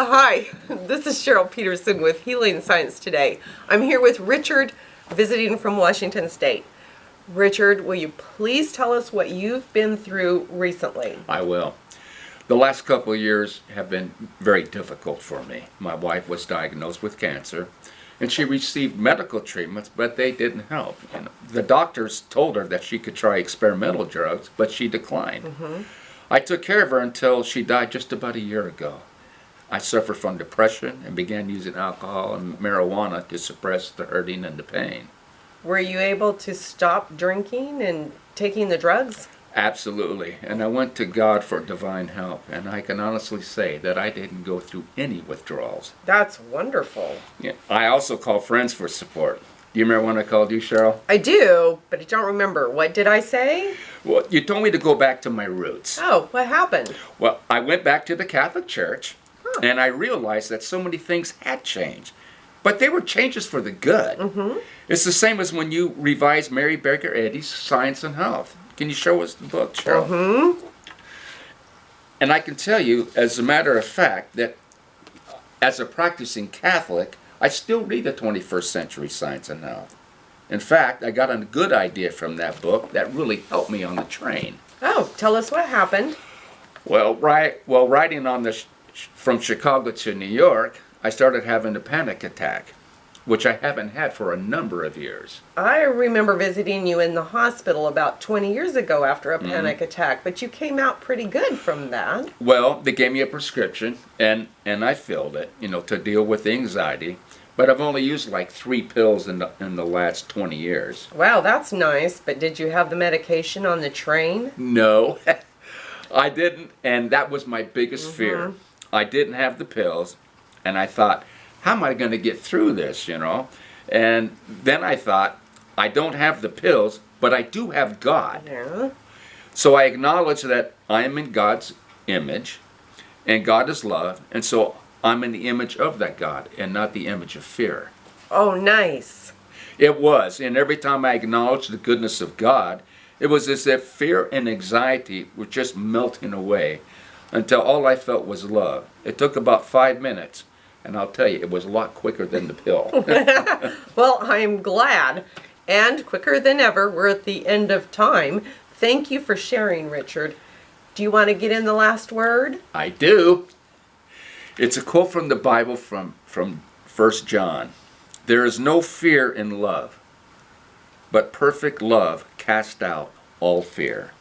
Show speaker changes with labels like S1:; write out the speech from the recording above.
S1: Hi, this is Cheryl Peterson with Healing Science Today. I'm here with Richard, visiting from Washington State. Richard, will you please tell us what you've been through recently?
S2: I will. The last couple of years have been very difficult for me. My wife was diagnosed with cancer, and she received medical treatments, but they didn't help. And the doctors told her that she could try experimental drugs, but she declined. I took care of her until she died just about a year ago. I suffered from depression and began using alcohol and marijuana to suppress the hurting and the pain.
S1: Were you able to stop drinking and taking the drugs?
S2: Absolutely. And I went to God for divine help, and I can honestly say that I didn't go through any withdrawals.
S1: That's wonderful.
S2: Yeah. I also called friends for support. Do you remember when I called you, Cheryl?
S1: I do, but I don't remember. What did I say?
S2: Well, you told me to go back to my roots.
S1: Oh, what happened?
S2: Well, I went back to the Catholic Church, and I realized that so many things had changed. But they were changes for the good. It's the same as when you revised Mary Baker Eddy's Science and Health. Can you show us the book, Cheryl? And I can tell you, as a matter of fact, that as a practicing Catholic, I still read the 21st Century Science and Health. In fact, I got a good idea from that book that really helped me on the train.
S1: Oh, tell us what happened.
S2: Well, riding on from Chicago to New York, I started having a panic attack, which I haven't had for a number of years.
S1: I remember visiting you in the hospital about 20 years ago after a panic attack, but you came out pretty good from that.
S2: Well, they gave me a prescription, and I filled it, to deal with the anxiety. But I've only used like 3 pills in the last 20 years.
S1: Wow, that's nice, but did you have the medication on the train?
S2: No, I didn't, and that was my biggest fear. I didn't have the pills, and I thought, how am I going to get through this, And then I thought, I don't have the pills, but I do have God.
S1: Yeah.
S2: So I acknowledge that I am in God's image, and God is love, and so I'm in the image of that God, and not the image of fear.
S1: Oh, nice.
S2: It was, and every time I acknowledged the goodness of God, it was as if fear and anxiety were just melting away until all I felt was love. It took about 5 minutes. And I'll tell you, it was a lot quicker than the pill.
S1: Well, I'm glad. And quicker than ever, we're at the end of time. Thank you for sharing, Richard. Do you want to get in the last word?
S2: I do. It's a quote from the Bible from 1 John. There is no fear in love, but perfect love casts out all fear.